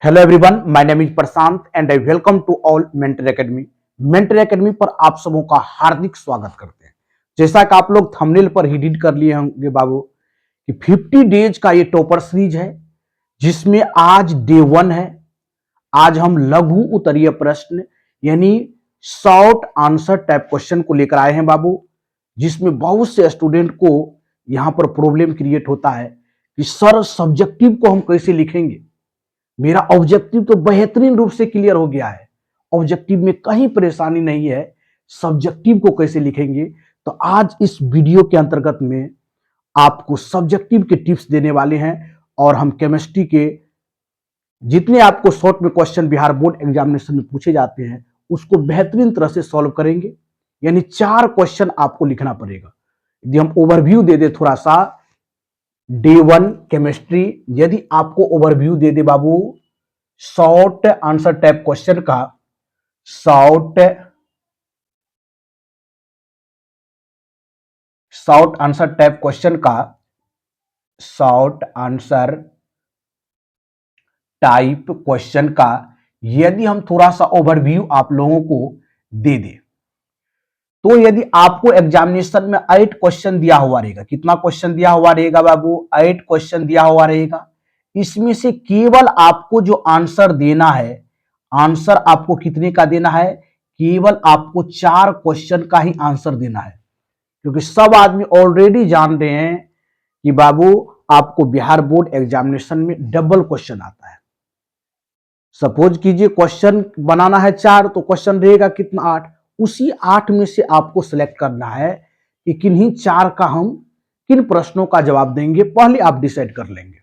Hello everyone, my name is Prashant and I welcome to all mentor academy. Mentor academy पर आप सबों का हार्दिक स्वागत करते हैं। जैसा कि आप लोग थंबनेल पर ही रीड कर लिए होंगे बाबू कि 50 डेज का ये टॉपर सीरीज है, जिसमें आज डे 1 है। आज हम लघु उत्तरीय प्रश्न यानी शॉर्ट आंसर टाइप क्वेश्चन को लेकर आए हैं बाबू, जिसमें बहुत से स्टूडेंट को यहां पर प्रॉब्लम क्रिएट होता है कि सर सब्जेक्टिव को हम कैसे लिखेंगे। मेरा ऑब्जेक्टिव तो बेहतरीन रूप से क्लियर हो गया है, ऑब्जेक्टिव में कहीं परेशानी नहीं है, सब्जेक्टिव को कैसे लिखेंगे। तो आज इस वीडियो के अंतर्गत में आपको सब्जेक्टिव के टिप्स देने वाले हैं और हम केमिस्ट्री के जितने आपको शॉर्ट में क्वेश्चन बिहार बोर्ड एग्जामिनेशन में पूछे जाते हैं उसको बेहतरीन तरह से सॉल्व करेंगे। यानी 4 क्वेश्चन आपको लिखना पड़ेगा। यदि हम ओवरव्यू दे दे थोड़ा सा डे 1 केमिस्ट्री, यदि आपको ओवरव्यू दे दे बाबू शॉर्ट आंसर टाइप क्वेश्चन का, शॉर्ट आंसर टाइप क्वेश्चन का, शॉर्ट आंसर टाइप क्वेश्चन का यदि हम थोड़ा सा ओवरव्यू आप लोगों को दे दे तो यदि आपको एग्जामिनेशन में 8 क्वेश्चन दिया हुआ रहेगा, कितना क्वेश्चन दिया हुआ रहेगा बाबू, 8 क्वेश्चन दिया हुआ रहेगा। इसमें से केवल आपको जो आंसर देना है, आंसर आपको कितने का देना है, केवल आपको 4 क्वेश्चन का ही आंसर देना है। क्योंकि सब आदमी ऑलरेडी जान रहे हैं कि बाबू आपको बिहार बोर्ड एग्जामिनेशन में डबल क्वेश्चन आता है। सपोज कीजिए क्वेश्चन बनाना है 4 तो क्वेश्चन रहेगा कितना, 8। उसी 8 में से आपको सिलेक्ट करना है कि किन्हीं 4 का हम किन प्रश्नों का जवाब देंगे, पहले आप डिसाइड कर लेंगे।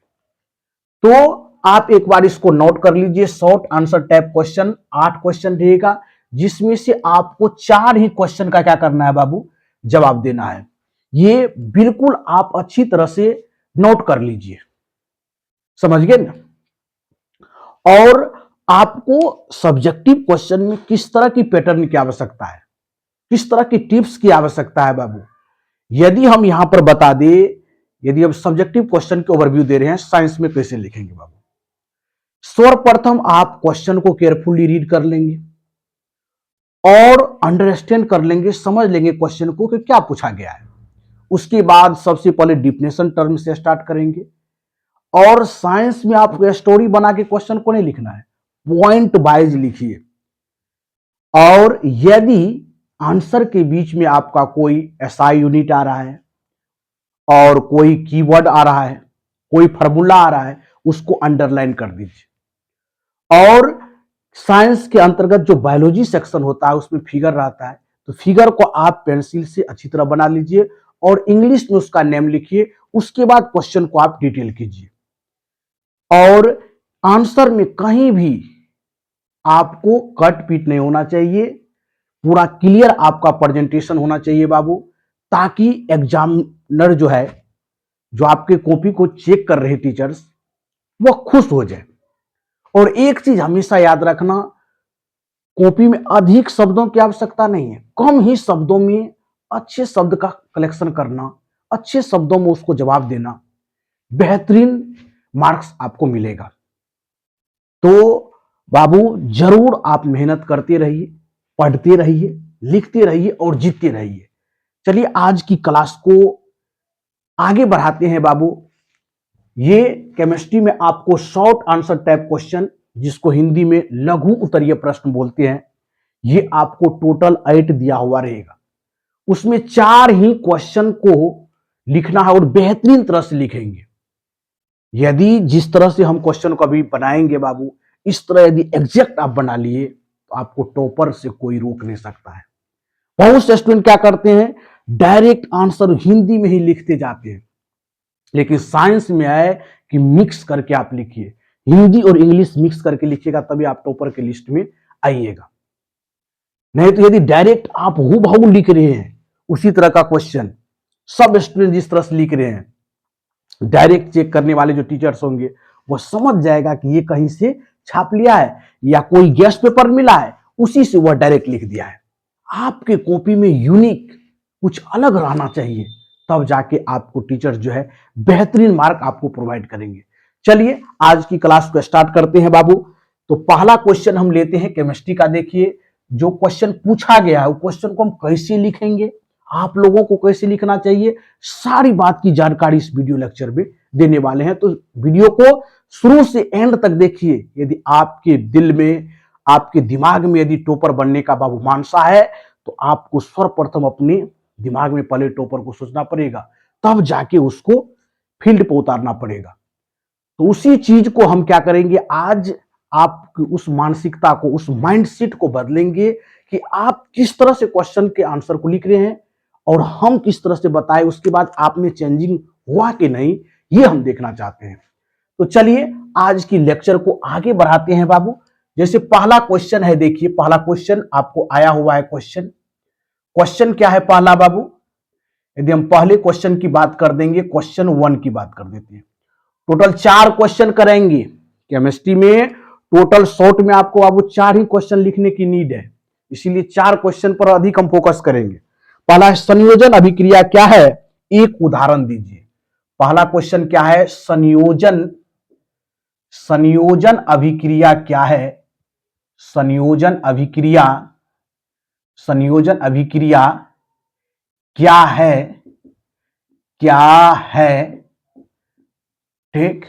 तो आप एक बार इसको नोट कर लीजिए, short answer type question 8 question रहेगा, जिसमें से आपको 4 ही क्वेश्चन का क्या करना है बाबू, जवाब देना है। ये बिल्कुल आप अच्छी तरह से नोट कर लीजिए, समझ गए ना। और आपको सब्जेक्टिव क्वेश्चन में किस तरह की पैटर्न की आवश्यकता है, किस तरह की टिप्स की आवश्यकता है बाबू, यदि हम यहां पर बता दे, यदि हम सब्जेक्टिव क्वेश्चन के ओवरव्यू दे रहे हैं साइंस में कैसे लिखेंगे बाबू। सर्वप्रथम आप क्वेश्चन को केयरफुली रीड कर लेंगे और अंडरस्टैंड कर लेंगे, समझ लेंगे क्वेश्चन को कि क्या पूछा गया है। उसके बाद सबसे पहले डिफिनेशन टर्म से स्टार्ट करेंगे। और साइंस में आप स्टोरी बना के क्वेश्चन को नहीं लिखना है, पॉइंट वाइज लिखिए। और यदि आंसर के बीच में आपका कोई एसआई यूनिट आ रहा है और कोई कीवर्ड आ रहा है, कोई फार्मूला आ रहा है, उसको अंडरलाइन कर दीजिए। और साइंस के अंतर्गत जो बायोलॉजी सेक्शन होता है उसमें फिगर रहता है, तो फिगर को आप पेंसिल से अच्छी तरह बना लीजिए और इंग्लिश में उसका नेम लिखिए। उसके बाद क्वेश्चन को आप डिटेल कीजिए और आंसर में कहीं भी आपको कट पीट नहीं होना चाहिए, पूरा क्लियर आपका प्रेजेंटेशन होना चाहिए बाबू, ताकि एग्जामिनर जो है, जो आपके कॉपी को चेक कर रहे टीचर्स, वो खुश हो जाए। और एक चीज हमेशा याद रखना, कॉपी में अधिक शब्दों की आवश्यकता नहीं है, कम ही शब्दों में अच्छे शब्द का कलेक्शन करना, अच्छे शब्दों में उसको जवाब देना, बेहतरीन मार्क्स आपको मिलेगा। तो बाबू जरूर आप मेहनत करते रहिए, पढ़ते रहिए, लिखते रहिए और जीतते रहिए। चलिए आज की क्लास को आगे बढ़ाते हैं बाबू। ये केमिस्ट्री में आपको शॉर्ट आंसर टाइप क्वेश्चन, जिसको हिंदी में लघु उत्तरीय प्रश्न बोलते हैं, ये आपको टोटल 8 दिया हुआ रहेगा। उसमें 4 ही क्वेश्चन को लिखना है और बेहतरीन तरह से लिखेंगे। यदि जिस तरह से हम क्वेश्चन को अभी बनाएंगे बाबू, इस तरह यदि एग्जैक्ट आप बना लिए तो आपको टॉपर से कोई रोक नहीं सकता है। बहुत से स्टूडेंट क्या करते हैं, डायरेक्ट आंसर हिंदी में ही लिखते जाते हैं, लेकिन साइंस में आए कि मिक्स करके आप लिखिए, हिंदी और इंग्लिश मिक्स करके लिखिएगा, तभी आप टॉपर के लिस्ट में आइएगा। नहीं तो यदि डायरेक्ट आप हूबहू लिख रहे हैं उसी तरह का क्वेश्चन, सब स्टूडेंट जिस तरह से लिख रहे हैं, डायरेक्ट चेक करने वाले जो टीचर्स होंगे वो समझ जाएगा कि ये कहीं से छाप लिया है या कोई गेस्ट पेपर मिला है, उसी से वह डायरेक्ट लिख दिया है। आपके कॉपी में यूनिक कुछ अलग रहना चाहिए, तब जाके आपको टीचर जो है बेहतरीन मार्क आपको प्रोवाइड करेंगे। चलिए आज की क्लास को स्टार्ट करते हैं बाबू। तो पहला क्वेश्चन हम लेते हैं केमिस्ट्री का। देखिए जो क्वेश्चन पूछा गया है वो क्वेश्चन को हम कैसे लिखेंगे, आप लोगों को कैसे लिखना चाहिए, सारी बात की जानकारी इस वीडियो लेक्चर में देने वाले हैं। तो वीडियो को शुरू से एंड तक देखिए। यदि आपके दिल में, आपके दिमाग में यदि टॉपर बनने का बाबू मानसा है तो आपको सर्वप्रथम अपने दिमाग में पहले टॉपर को सोचना पड़ेगा, तब जाके उसको फील्ड पर उतारना पड़ेगा। तो उसी चीज को हम क्या करेंगे, आज आपकी उस मानसिकता को, उस माइंडसेट को बदलेंगे कि आप किस तरह से क्वेश्चन के आंसर को लिख रहे हैं और हम किस तरह से बताएं, उसके बाद आप में चेंजिंग हुआ कि नहीं, ये हम देखना चाहते हैं। तो चलिए आज की लेक्चर को आगे बढ़ाते हैं बाबू। जैसे पहला क्वेश्चन है, देखिए पहला क्वेश्चन आपको आया हुआ है। क्वेश्चन क्या है पहला बाबू? यदि हम पहले क्वेश्चन की बात कर देंगे, क्वेश्चन 1 की बात कर देते हैं। टोटल 4 क्वेश्चन करेंगे केमिस्ट्री में। टोटल शॉर्ट में आपको बाबू 4 ही क्वेश्चन लिखने की नीड है, इसीलिए 4 क्वेश्चन पर अधिक हम फोकस करेंगे। पहला है संयोजन अभिक्रिया क्या है, एक उदाहरण दीजिए। पहला क्वेश्चन क्या है, संयोजन अभिक्रिया क्या है, संयोजन अभिक्रिया क्या है, क्या है, ठीक।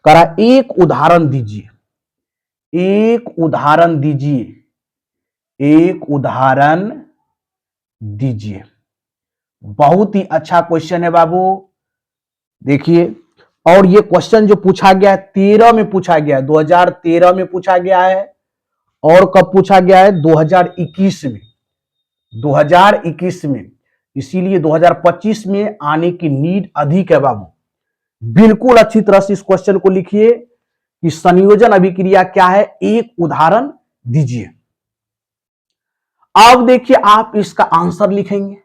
करा एक उदाहरण दीजिए, एक उदाहरण दीजिए, एक उदाहरण दीजिए। बहुत ही अच्छा क्वेश्चन है बाबू। देखिए, और ये क्वेश्चन जो पूछा गया है 13 में पूछा गया है, 2013 में पूछा गया है। और कब पूछा गया है, 2021 में, 2021 में। इसीलिए 2025 में आने की नीड अधिक है बाबू। बिल्कुल अच्छी तरह से इस क्वेश्चन को लिखिए कि संयोजन अभिक्रिया क्या है, एक उदाहरण दीजिए। अब देखिए आप इसका आंसर लिखेंगे।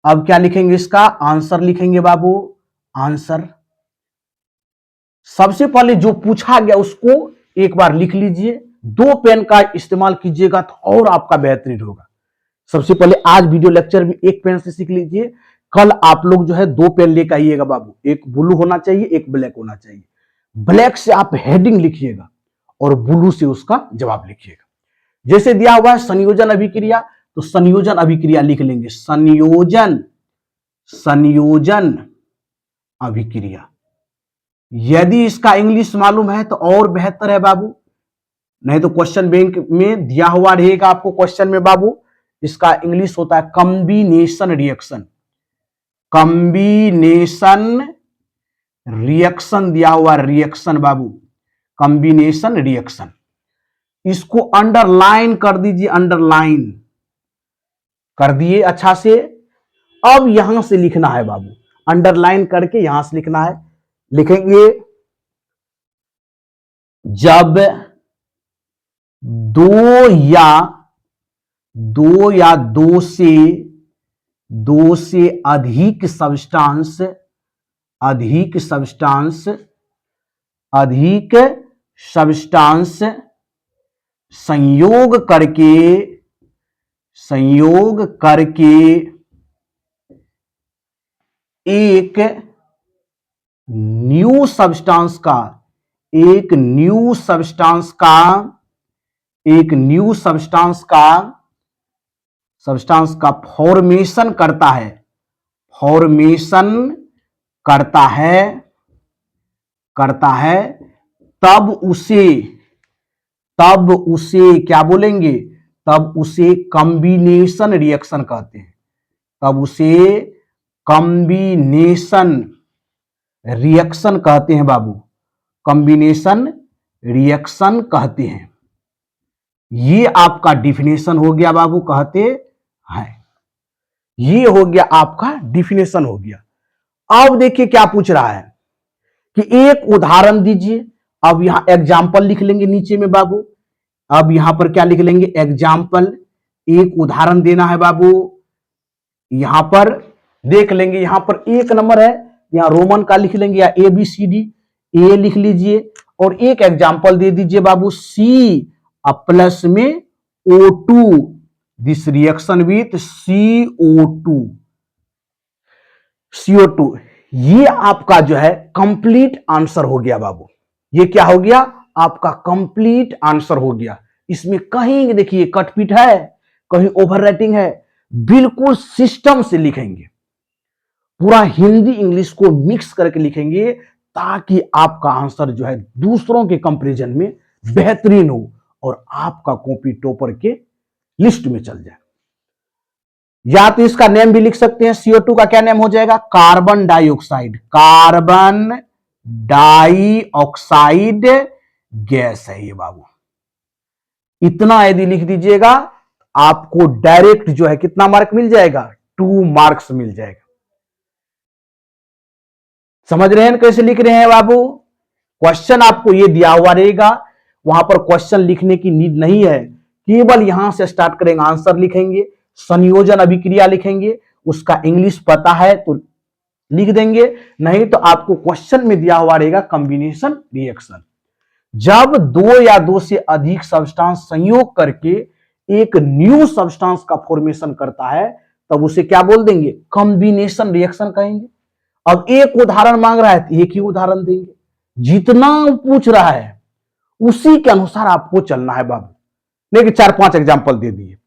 अब क्या लिखेंगे, इसका आंसर लिखेंगे बाबू। आंसर सबसे पहले जो पूछा गया उसको एक बार लिख लीजिए। 2 पेन का इस्तेमाल कीजिएगा तो और आपका बेहतरीन होगा। सबसे पहले आज वीडियो लेक्चर में एक पेन से सीख लीजिए, कल आप लोग जो है 2 पेन लेकर आइएगा बाबू। एक ब्लू होना चाहिए, एक ब्लैक होना चाहिए। ब्लैक से आप हेडिंग लिखिएगा और ब्लू से उसका जवाब लिखिएगा। जैसे दिया हुआ है संयोजन अभिक्रिया, तो संयोजन अभिक्रिया लिख लेंगे। संयोजन अभिक्रिया। यदि इसका इंग्लिश मालूम है तो और बेहतर है बाबू, नहीं तो क्वेश्चन बैंक में दिया हुआ रहेगा आपको क्वेश्चन में बाबू। इसका इंग्लिश होता है कॉम्बिनेशन रिएक्शन। कॉम्बिनेशन रिएक्शन दिया हुआ, रिएक्शन बाबू, कॉम्बिनेशन रिएक्शन। इसको अंडरलाइन कर दीजिए, अंडरलाइन कर दिए अच्छा से। अब यहां से लिखना है बाबू, अंडरलाइन करके यहां से लिखना है। लिखेंगे जब दो या दो से अधिक सब्सटेंस संयोग करके एक न्यू सब्सटेंस का फॉर्मेशन करता है, तब उसे क्या बोलेंगे, तब उसे कॉम्बिनेशन रिएक्शन कहते हैं। तब उसे कॉम्बिनेशन रिएक्शन कहते हैं बाबू, कॉम्बिनेशन रिएक्शन कहते हैं। ये आपका डिफिनेशन हो गया बाबू, कहते हैं। ये हो गया आपका डिफिनेशन हो गया। अब देखिए क्या पूछ रहा है कि एक उदाहरण दीजिए। अब यहां एग्जाम्पल लिख लेंगे नीचे में बाबू। अब यहां पर क्या लिख लेंगे, एग्जाम्पल, एक उदाहरण देना है बाबू। यहां पर देख लेंगे, यहां पर 1 नंबर है, यहां रोमन का लिख लेंगे या ABCD। ए लिख लीजिए और एक एग्जाम्पल दे दीजिए बाबू, C प्लस में O2, this reaction with CO2। ये आपका जो है कंप्लीट आंसर हो गया बाबू। ये क्या हो गया? आपका कंप्लीट आंसर हो गया। इसमें कहीं देखिए कटपीट है, कहीं ओवर राइटिंग है, बिल्कुल सिस्टम से लिखेंगे, पूरा हिंदी इंग्लिश को मिक्स करके लिखेंगे ताकि आपका आंसर जो है दूसरों के कंपैरिजन में बेहतरीन हो और आपका कॉपी टॉपर के लिस्ट में चल जाए। या तो इसका नेम भी लिख सकते हैं, CO2 का क्या नेम हो जाएगा? Carbon dioxide. Carbon dioxide gas है ये बाबू। इतना यदि लिख दीजिएगा आपको डायरेक्ट जो है कितना मार्क मिल जाएगा? 2 मार्क्स मिल जाएगा। समझ रहे हैं कैसे लिख रहे हैं बाबू? क्वेश्चन आपको ये दिया हुआ रहेगा, वहां पर क्वेश्चन लिखने की नीड नहीं है, केवल यहां से स्टार्ट करेंगे, आंसर लिखेंगे, संयोजन अभिक्रिया लिखेंगे, उसका इंग्लिश पता है तो लिख देंगे, नहीं तो आपको क्वेश्चन में दिया हुआ रहेगा कॉम्बिनेशन रिएक्शन। जब 2 या 2 से अधिक सब्सटेंस संयोग करके एक न्यू सब्सटेंस का फॉर्मेशन करता है तब उसे क्या बोल देंगे? कॉम्बिनेशन रिएक्शन कहेंगे। अब एक उदाहरण मांग रहा है तो एक ही उदाहरण देंगे, जितना पूछ रहा है उसी के अनुसार आपको चलना है बाबू। देखिए 4-5 एग्जांपल दे दिए,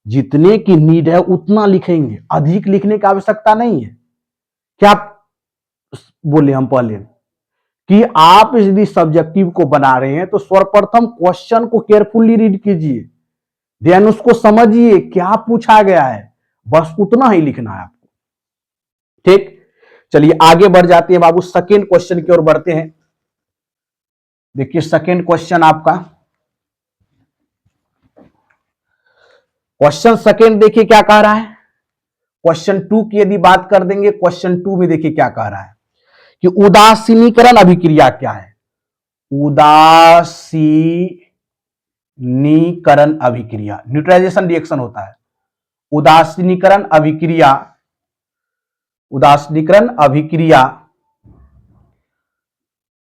जितने की नीड है उतना लिखेंगे, अधिक लिखने की आवश्यकता नहीं है। क्या बोले हम पहले कि आप यदि सब्जेक्टिव को बना रहे हैं तो सर्वप्रथम क्वेश्चन को केयरफुली रीड कीजिए, देन उसको समझिए क्या पूछा गया है, बस उतना ही लिखना है आपको। ठीक, चलिए आगे बढ़ जाते हैं बाबू, सेकेंड क्वेश्चन की ओर बढ़ते हैं। देखिए सेकेंड क्वेश्चन आपका, क्वेश्चन सेकेंड देखिए क्या कह रहा है। क्वेश्चन 2 की यदि बात कर देंगे, क्वेश्चन 2 में देखिए क्या कह रहा है कि उदासीनीकरण अभिक्रिया क्या है? उदासीनीकरण अभिक्रिया न्यूट्रलाइजेशन रिएक्शन होता है। उदासीनीकरण अभिक्रिया, उदासीनीकरण अभिक्रिया,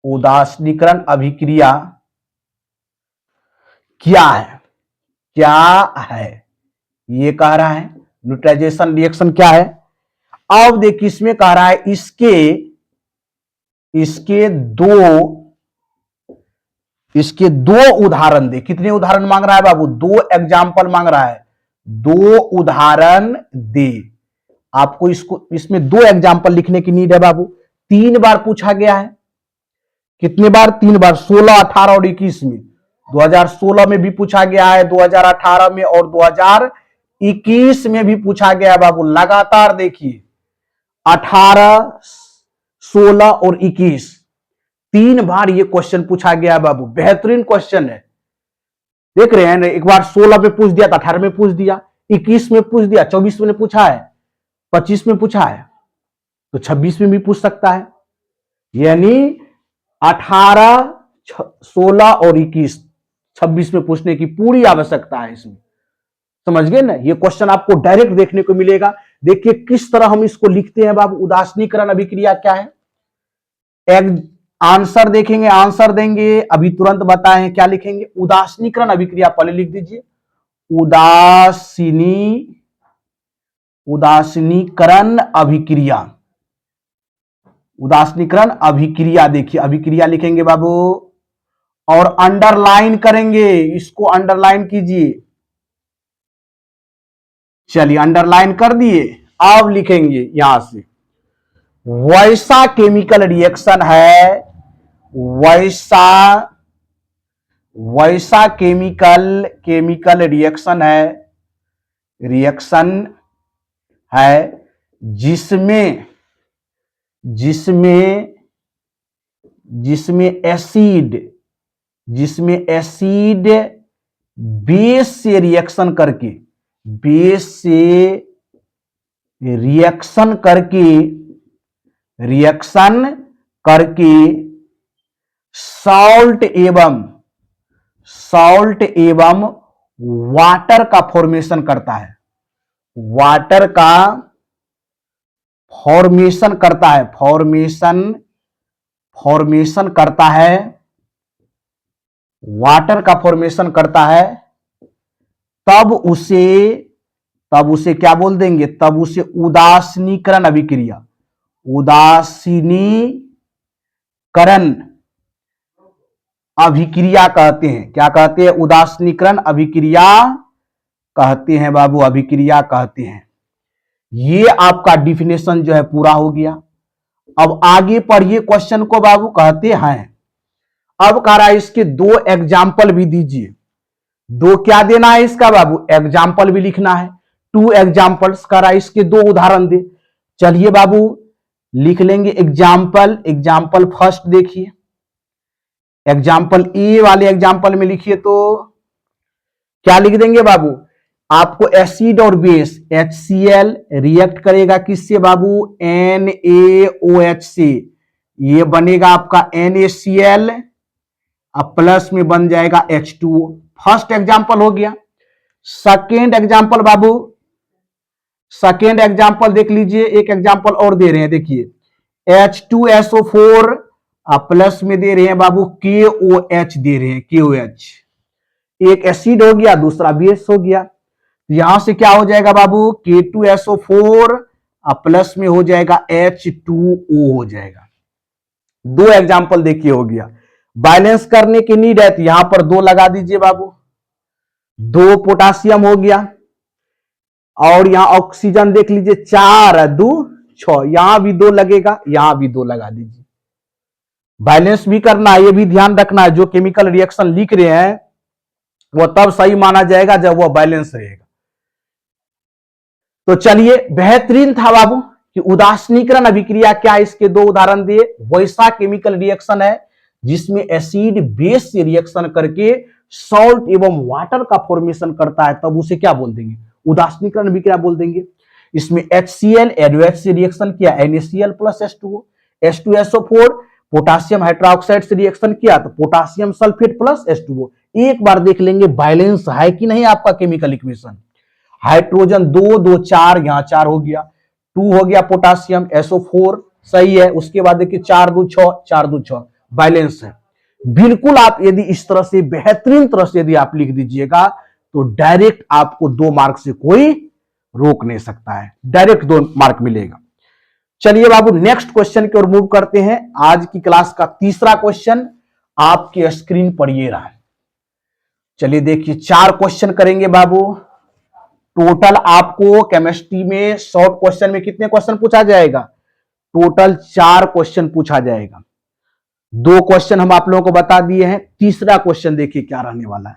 उदासीनीकरण अभिक्रिया क्या है? क्या है ये कह रहा है। न्यूट्रलाइजेशन रिएक्शन क्या है? अब देखिए इसमें कह रहा है इसके दो उदाहरण दे। कितने उदाहरण मांग रहा है बाबू? 2 एग्जाम्पल मांग रहा है, 2 उदाहरण दे। आपको इसमें 2 एग्जाम्पल लिखने की नीड है बाबू। 3 बार पूछा गया है, कितने बार? 3 बार, 16, 18 और 21 में। 2016 में भी पूछा गया है, 2018 में और 2021 में भी पूछा गया है बाबू। लगातार देखिए 18, 16 और 21, 3 बार ये क्वेश्चन पूछा गया है बाबू। बेहतरीन क्वेश्चन है, देख रहे हैं। एक बार 16 में पूछ दिया, 18 में पूछ दिया, 21 में पूछ दिया, 24 में पूछा है, 25 में पूछा है, तो 26 में भी पूछ सकता है। यानी 18, 16 और 21, 26 में पूछने की पूरी आवश्यकता है इसमें। समझ गए ना? ये क्वेश्चन आपको डायरेक्ट देखने को मिलेगा। देखिए किस तरह हम इसको लिखते हैं बाबू। उदासीनीकरण अभिक्रिया क्या है? एक आंसर देखेंगे, आंसर देंगे, अभी तुरंत बताएं क्या लिखेंगे। उदासीनीकरण अभिक्रिया पहले लिख दीजिए। उदासीनीकरण अभिक्रिया, उदासीनीकरण अभिक्रिया। देखिए अभिक्रिया लिखेंगे बाबू और अंडरलाइन करेंगे, इसको अंडरलाइन कीजिए। चलिए अंडरलाइन कर दिए। अब लिखेंगे यहां से, वैसा केमिकल रिएक्शन है, वैसा केमिकल रिएक्शन है जिसमें एसिड बेस से रिएक्शन करके सॉल्ट एवं वाटर का फॉर्मेशन करता है। वाटर का फॉर्मेशन करता है, वाटर का फॉर्मेशन करता है, तब उसे क्या बोल देंगे? तब उसे उदासीनीकरण अभिक्रिया, उदासीनीकरण अभिक्रिया कहते हैं। क्या कहते हैं? उदासीनीकरण अभिक्रिया कहते हैं बाबू, अभिक्रिया कहते हैं। ये आपका डिफिनेशन जो है पूरा हो गया। अब आगे पढ़िए क्वेश्चन को बाबू। कहते हैं अब कह रहा है इसके दो एग्जाम्पल भी दीजिए। दो क्या देना है इसका बाबू? एग्जाम्पल भी लिखना है। 2 एग्जाम्पल्स कह रहा है, इसके 2 उदाहरण दे। चलिए बाबू लिख लेंगे एग्जाम्पल। एग्जाम्पल फर्स्ट देखिए, एग्जाम्पल ए वाले एग्जाम्पल में लिखिए तो क्या लिख देंगे बाबू? आपको एसिड और बेस HCl रिएक्ट करेगा किससे बाबू? NaOH से। ये बनेगा आपका NaCl, अब प्लस में बन जाएगा H2O। फर्स्ट एग्जाम्पल हो गया। सेकेंड एग्जाम्पल बाबू, सेकेंड एग्जाम्पल देख लीजिए। एक एग्जाम्पल और दे रहे हैं, देखिए H2SO4 प्लस में दे रहे हैं बाबू KOH दे रहे हैं, KOH। एक एसिड हो गया, दूसरा बेस हो गया। यहां से क्या हो जाएगा बाबू? K2SO4 प्लस में हो जाएगा H2O हो जाएगा। 2 एग्जाम्पल देखिए हो गया। बैलेंस करने की नीड है तो यहां पर 2 लगा दीजिए बाबू। 2 पोटासियम हो गया, और यहां ऑक्सीजन देख लीजिए 4 2 6, यहां भी 2 लगेगा, यहां भी 2 लगा दीजिए। बैलेंस भी करना है, ये भी ध्यान रखना है। जो केमिकल रिएक्शन लिख रहे हैं वो तब सही माना जाएगा जब वो बैलेंस रहेगा। तो चलिए, बेहतरीन था बाबू कि उदासीनीकरण अभिक्रिया क्या, इसके 2 उदाहरण दिए। वैसा केमिकल रिएक्शन है जिसमें एसिड बेस से रिएक्शन करके सॉल्ट एवं वाटर का फॉर्मेशन करता है, तब उसे क्या बोल देंगे? उदासीनीकरण अभिक्रिया बोल देंगे। इसमें HCl NaOH से रिएक्शन किया, NaCl plus H2O। H2SO4 potassium hydroxide से रिएक्शन किया तो पोटासियम सल्फेट प्लस H2O। एक बार देख लेंगे बैलेंस है कि नहीं आपका केमिकल इक्वेशन। हाइड्रोजन 2 2 4, यहां 4 हो गया, 2 हो गया पोटासियम, SO4 सही है। उसके बाद देखिए 4 2 6, 4 2 6 बैलेंस है बिल्कुल। आप यदि इस तरह से बेहतरीन तरह से यदि आप लिख दीजिएगा तो डायरेक्ट आपको 2 मार्क से कोई रोक नहीं सकता है, डायरेक्ट 2 मार्क मिलेगा। चलिए बाबू नेक्स्ट क्वेश्चन की ओर मूव करते हैं। आज की क्लास का तीसरा क्वेश्चन आपके स्क्रीन पर ये रहा। चलिए देखिए 4 क्वेश्चन करेंगे बाबू। टोटल आपको केमिस्ट्री में शॉर्ट क्वेश्चन में कितने क्वेश्चन पूछा जाएगा? टोटल 4 क्वेश्चन पूछा जाएगा। 2 क्वेश्चन हम आप लोगों को बता दिए हैं। तीसरा क्वेश्चन देखिए क्या रहने वाला है।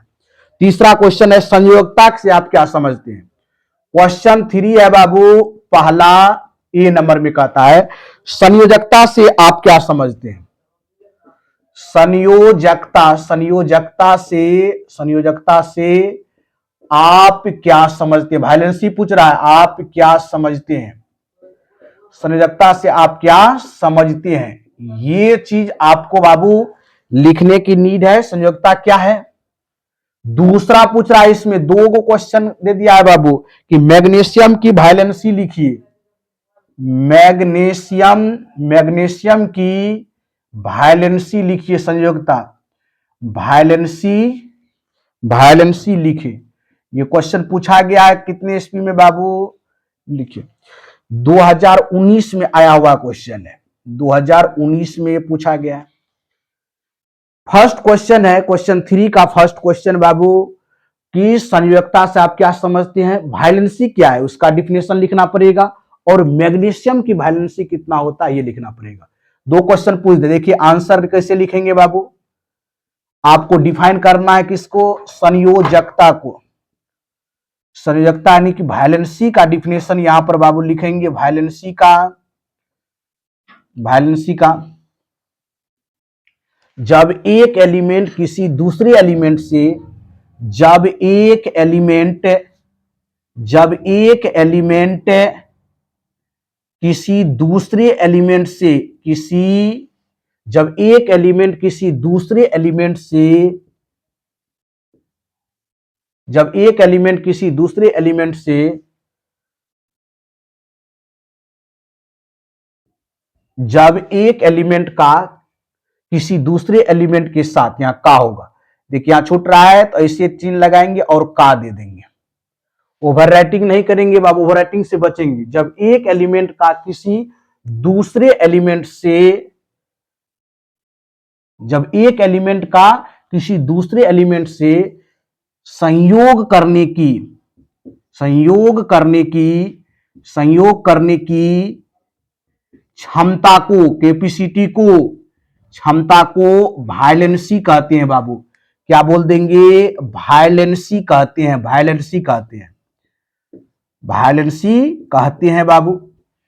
तीसरा क्वेश्चन है संयोजकता से आप क्या समझते हैं। क्वेश्चन 3 है बाबू, पहला ए नंबर में कहता है संयोजकता से आप क्या समझते हैं। संयोजकता, संयोजकता से आप क्या समझते हैं? वैलेंसी पूछ रहा है, आप क्या समझते हैं? संयोजकता से आप क्या समझते हैं? ये चीज आपको बाबू लिखने की नीड है। संयोजकता क्या है? दूसरा पूछ रहा है, इसमें 2 को क्वेश्चन दे दिया है बाबू कि मैग्नीशियम की वैलेंसी लिखिए। मैग्नीशियम की वैलेंसी लिखिए। संयोजकता वैलेंसी लिखिए। ये क्वेश्चन पूछा गया है कितने ईस्वी में बाबू? लिखिए 2019 में आया हुआ क्वेश्चन है, 2019 में पूछा गया है। फर्स्ट क्वेश्चन है, क्वेश्चन 3 का फर्स्ट क्वेश्चन बाबू कि संयोजकता से आप क्या समझते हैं। वैलेंसी क्या है उसका डिफिनेशन लिखना पड़ेगा, और मैग्नीशियम की वैलेंसी कितना होता है ये लिखना पड़ेगा। 2 क्वेश्चन पूछ दे। देखिए आंसर कैसे लिखेंगे बाबू, आपको डिफाइन करना है किसको? संयोजकता को। संयोजकता यानी कि वैलेंसी का डिफिनेशन यहां पर बाबू लिखेंगे। वैलेंसी का जब एक एलिमेंट किसी दूसरे एलिमेंट से, जब एक एलिमेंट किसी दूसरे एलिमेंट से, जब एक एलिमेंट किसी दूसरे एलिमेंट से, जब एक एलिमेंट किसी दूसरे एलिमेंट से जब एक एलिमेंट का किसी दूसरे एलिमेंट के साथ, यहां का होगा, देखिए यहां छूट रहा है तो ऐसे चिन्ह लगाएंगे और का दे देंगे। ओवरराइटिंग नहीं करेंगे बाबू, ओवरराइटिंग से बचेंगे। जब एक एलिमेंट का किसी दूसरे एलिमेंट से, जब एक एलिमेंट का किसी दूसरे एलिमेंट से संयोग करने की क्षमता को, कैपेसिटी को, क्षमता को वायलेंसी कहते हैं बाबू। क्या बोल देंगे? वायलेंसी कहते हैं, वायलेंसी कहते हैं बाबू।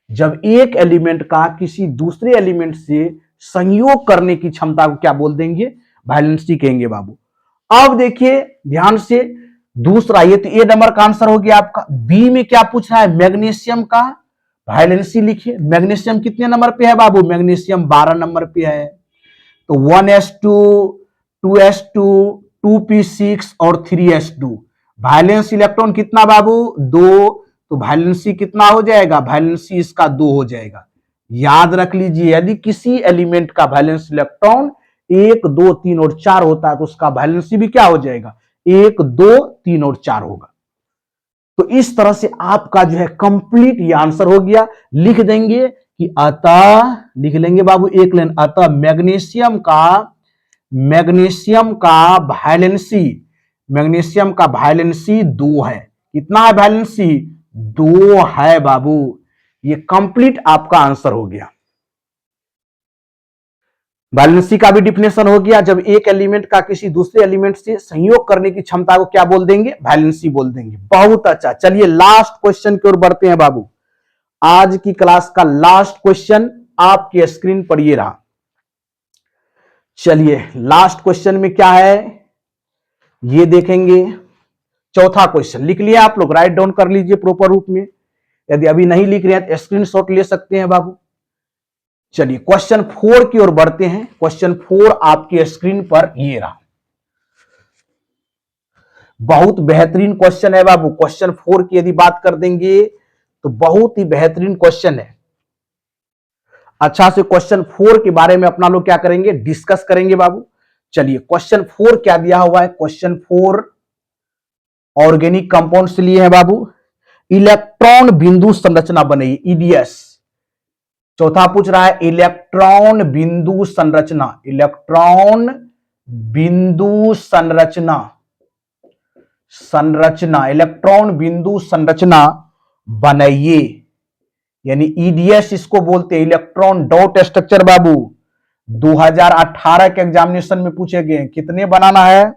जब एक एलिमेंट का किसी दूसरे एलिमेंट से संयोग करने की क्षमता को क्या बोल देंगे? वायलेंसी कहेंगे बाबू। अब देखिए ध्यान से, दूसरा, ये तो ए नंबर का आंसर हो गया आपका। बी में क्या पूछ रहा है? मैग्नीशियम का वायलेंसी लिखिए। मैग्नीशियम कितने नंबर पे है बाबू? मैग्नीशियम 12 नंबर पे है। तो 1s2, 2s2, 2p6 और 3s2। वायलेंस इलेक्ट्रॉन कितना बाबू? 2। तो वायलेंसी कितना हो जाएगा? वायलेंसी इसका 2 हो जाएगा। याद रख लीजिए, यदि किसी एलिमेंट का वैलेंस इलेक्ट्रॉन 1, 2, 3 और 4 होता है तो उसका वैलेंसी भी क्या हो जाएगा? 1, 2, 3 और 4 होगा। तो इस तरह से आपका जो है कंप्लीट ये आंसर हो गया। लिख देंगे कि अतः, लिख लेंगे बाबू एक लाइन, अतः मैग्नीशियम का वैलेंसी 2 है। कितना है वैलेंसी? 2 है बाबू। ये कंप्लीट आपका आंसर हो गया। वैलेंसी का भी डिफिनेशन हो गया। जब एक एलिमेंट का किसी दूसरे एलिमेंट से संयोग करने की क्षमता को क्या बोल देंगे? वैलेंसी बोल देंगे। बहुत अच्छा। चलिए लास्ट क्वेश्चन की ओर बढ़ते हैं बाबू। आज की क्लास का लास्ट क्वेश्चन आपके स्क्रीन पर ये रहा। चलिए लास्ट क्वेश्चन में क्या है ये देखेंगे। चौथा क्वेश्चन लिख लिया आप लोग, राइट डाउन कर लीजिए प्रॉपर रूप में। यदि अभी नहीं लिख रहे हैं तो स्क्रीनशॉट ले सकते हैं बाबू। चलिए क्वेश्चन 4 की ओर बढ़ते हैं। क्वेश्चन 4 आपके स्क्रीन पर ये रहा। बहुत बेहतरीन क्वेश्चन है बाबू। क्वेश्चन 4 की यदि बात कर देंगे तो बहुत ही बेहतरीन क्वेश्चन है। अच्छा से क्वेश्चन 4 के बारे में अपना लोग क्या करेंगे? डिस्कस करेंगे बाबू। चलिए क्वेश्चन 4 क्या दिया हुआ है? क्वेश्चन 4 ऑर्गेनिक कंपाउंड से लिए है बाबू। इलेक्ट्रॉन बिंदु संरचना बनाइए, ईडीएस। चौथा पूछ रहा है इलेक्ट्रॉन बिंदु संरचना, इलेक्ट्रॉन बिंदु संरचना, इलेक्ट्रॉन बिंदु संरचना बनाइए, यानी ईडीएस इसको बोलते हैं, इलेक्ट्रॉन डॉट स्ट्रक्चर बाबू। 2018 के एग्जामिनेशन में पूछे गए। कितने बनाना है?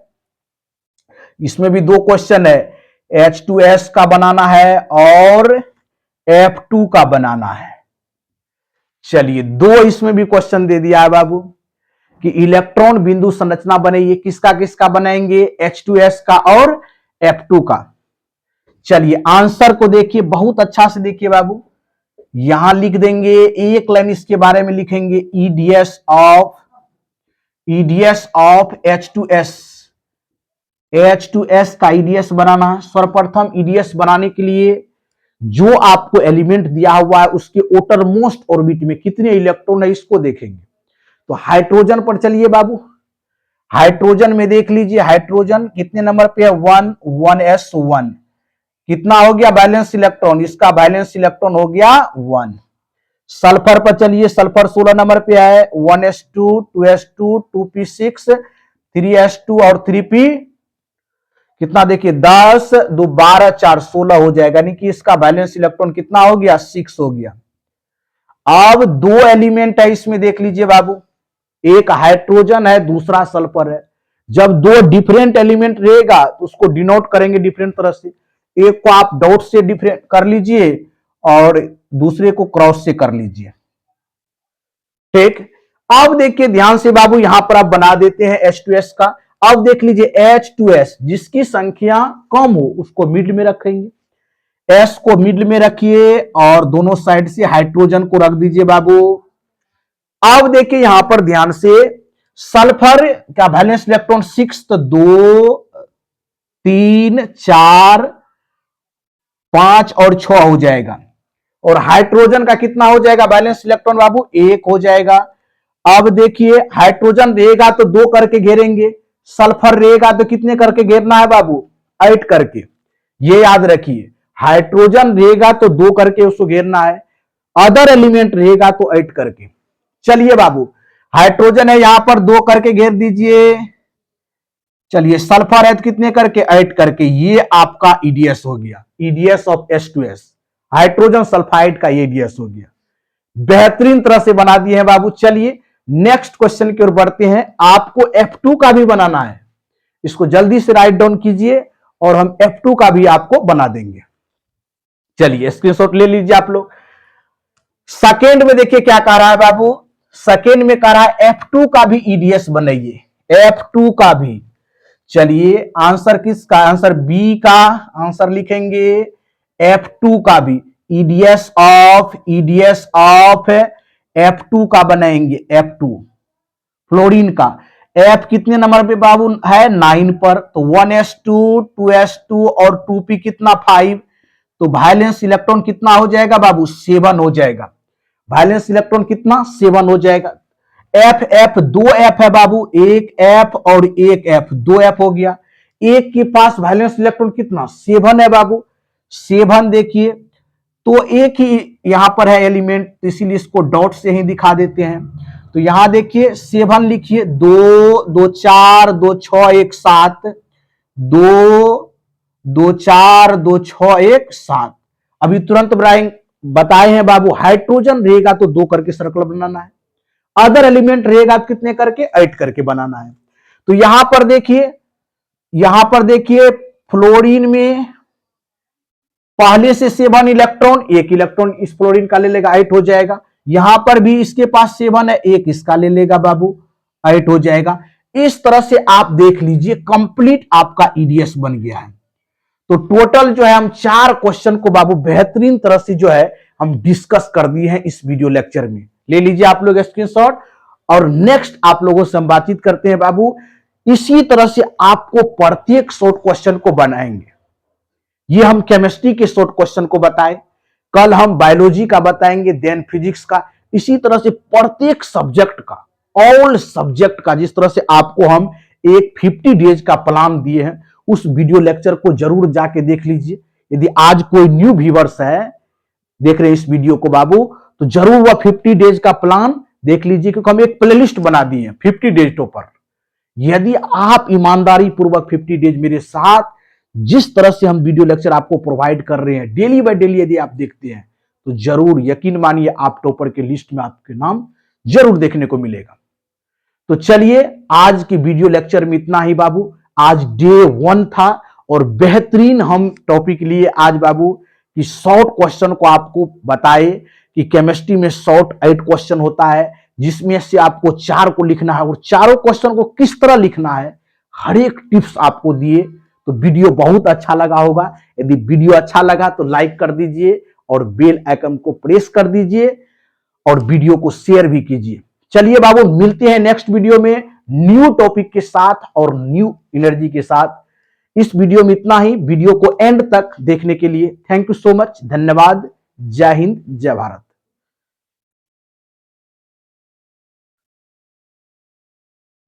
इसमें भी 2 क्वेश्चन है, H2S का बनाना है और F2 का बनाना है। चलिए 2 इसमें भी क्वेश्चन दे दिया है बाबू कि इलेक्ट्रॉन बिंदु संरचना बनाइए। किसका किसका बनाएंगे? H2S का और F2 का। चलिए आंसर को देखिए, बहुत अच्छा से देखिए बाबू। यहां लिख देंगे, एक लाइन इसके बारे में लिखेंगे, ईडीएस ऑफ H2S। H2S का ईडीएस बनाना है। सर्वप्रथम ईडीएस बनाने के लिए जो आपको एलिमेंट दिया हुआ है उसके outer मोस्ट ऑर्बिट में कितने इलेक्ट्रॉन है इसको देखेंगे। तो हाइड्रोजन पर चलिए बाबू। हाइड्रोजन में देख लीजिए, हाइड्रोजन कितने नंबर पे है? 1s1। कितना हो गया बैलेंस इलेक्ट्रॉन? इसका बैलेंस इलेक्ट्रॉन हो गया 1। सल्फर पर चलिए, सल्फर 16 नंबर पे है, 1s2, 2s2, 2p6, 3s2 और 3p कितना देखिए 10, 2, 12, 4, 16 हो जाएगा, यानी कि इसका बैलेंस इलेक्ट्रॉन कितना हो गया? 6 हो गया। अब 2 एलिमेंट है इसमें, देख लीजिए बाबू, एक हाइड्रोजन है, दूसरा सल्फर है। जब 2 डिफरेंट एलिमेंट रहेगा तो उसको डिनोट करेंगे डिफरेंट तरह से। एक को आप डॉट से डिफरेंट कर लीजिए और दूसरे को क्रॉस से कर लीजिए। ठीक, अब देखिए ध्यान से बाबू, यहां पर आप बना देते हैं H2S का। अब देख लीजिए H2S जिसकी संख्या कम हो उसको मिड में रखेंगे, S को मिड में रखिए और दोनों साइड से हाइड्रोजन को रख दीजिए बाबू। अब देखिए यहां पर ध्यान से, सल्फर का बैलेंस इलेक्ट्रॉन 6, तो 2, 3, 4, 5 और 6 हो जाएगा। और हाइड्रोजन का कितना हो जाएगा बैलेंस इलेक्ट्रॉन बाबू? 1 हो जाएगा। अब देखिए हाइड्रोजन रहेगा तो 2 करके घेरेंगे, सल्फर रहेगा तो कितने करके घेरना है बाबू? 8 करके। ये याद रखिए, हाइड्रोजन रहेगा तो 2 करके उसको घेरना है अदर एलिमेंट रहेगा तो ऐड करके। चलिए बाबू, हाइड्रोजन है यहां पर 2 करके घेर दीजिए। चलिए सल्फर है तो कितने करके ऐड करके, ये आपका ईडीएस हो गया, EDS of H2S, hydrogen sulphide का ईडीएस हो गया। बेहतरीन तरह से बना दिए हैं बाबू। चलिए नेक्स्ट क्वेश्चन की ओर बढ़ते हैं। आपको F2 का भी बनाना है, इसको जल्दी से राइट डाउन कीजिए और हम F2 का भी आपको बना देंगे। चलिए स्क्रीनशॉट ले लीजिए आप लोग। सेकेंड में देखिए क्या कह रहा है बाबू, सेकेंड में कह रहा है F2 का भी ईडीएस बनाइए, F2 का भी। चलिए आंसर किसका, आंसर बी का आंसर लिखेंगे, F2 का भी ईडीएस ऑफ F2 का बनाएंगे, F2 फ्लोरीन का। F कितने नंबर पे बाबू है, 9 पर, तो 1s2 2s2 और 2p कितना 5, तो वायलेंस इलेक्ट्रॉन कितना हो जाएगा बाबू, 7 हो जाएगा। वायलेंस इलेक्ट्रॉन कितना, 7 हो जाएगा। F 2 F है बाबू, एक F और एक F, 2 F हो गया। एक के पास वायलेंस इलेक्ट्रॉन कितना, 7 है बाबू, 7 देखिए, तो एक ही यहां पर है एलिमेंट, तो इसीलिए इसको डॉट से ही दिखा देते हैं। तो यहां देखिए 7 लिखिए, 2 2 4 2 6 1 7, 2 2 4 2 6 1 7। अभी तुरंत बताए हैं बाबू, हाइड्रोजन रहेगा तो 2 करके सर्कल बनाना है, अदर एलिमेंट रहेगा तो कितने करके, 8 करके बनाना है। तो यहां पर देखिए फ्लोरीन में पहले से 7 इलेक्ट्रॉन, एक इलेक्ट्रॉन इस फ्लोरीन का ले लेगा, 8 हो जाएगा। यहां पर भी इसके पास 7 है, एक इसका ले लेगा बाबू, 8 हो जाएगा। इस तरह से आप देख लीजिए कंप्लीट आपका ईडीएस बन गया है। तो टोटल जो है हम 4 क्वेश्चन को बाबू बेहतरीन तरह से जो है हम डिस्कस कर दिए हैं इस वीडियो लेक्चर में। ले लीजिए आप लोग स्क्रीनशॉट, और नेक्स्ट आप लोगों से हम बातचीत करते हैं बाबू। इसी तरह से आपको प्रत्येक शॉर्ट क्वेश्चन को बनाएंगे। ये हम केमिस्ट्री के शॉर्ट क्वेश्चन को बताएं, कल हम बायोलॉजी का बताएंगे, देन फिजिक्स का। इसी तरह से प्रत्येक सब्जेक्ट का, ऑल सब्जेक्ट का, जिस तरह से आपको हम एक 50 डेज का प्लान दिए हैं, उस वीडियो लेक्चर को जरूर जाके देख लीजिए। यदि आज कोई न्यू व्यूअर्स है देख रहे हैं इस वीडियो को बाबू, तो जरूर वह 50 डेज का प्लान देख लीजिए, क्योंकि हम एक प्लेलिस्ट बना दिए हैं 50 डेज टॉपर। यदि आप ईमानदारी पूर्वक 50 डेज मेरे साथ जिस तरह से हम वीडियो लेक्चर आपको प्रोवाइड कर रहे हैं डेली बाय डेली, यदि आप देखते हैं तो जरूर यकीन मानिए आप टॉपर के लिस्ट में आपके नाम जरूर देखने को मिलेगा। तो चलिए आज की वीडियो लेक्चर में इतना ही बाबू। आज डे 1 था और बेहतरीन हम टॉपिक लिए आज बाबू कि शॉर्ट क्वेश्चन को आपको बताए कि केमिस्ट्री में शॉर्ट 8 क्वेश्चन होता है, जिसमें से आपको 4 को लिखना है, और चारों क्वेश्चन को किस तरह लिखना है हर एक टिप्स आपको दिए। तो वीडियो बहुत अच्छा लगा होगा। यदि वीडियो अच्छा लगा तो लाइक कर दीजिए और बेल आइकन को प्रेस कर दीजिए और वीडियो को शेयर भी कीजिए। चलिए बाबू मिलते हैं नेक्स्ट वीडियो में न्यू टॉपिक के साथ और न्यू एनर्जी के साथ। इस वीडियो में इतना ही। वीडियो को एंड तक देखने के लिए थैंक यू सो मच, धन्यवाद। जय हिंद, जय भारत।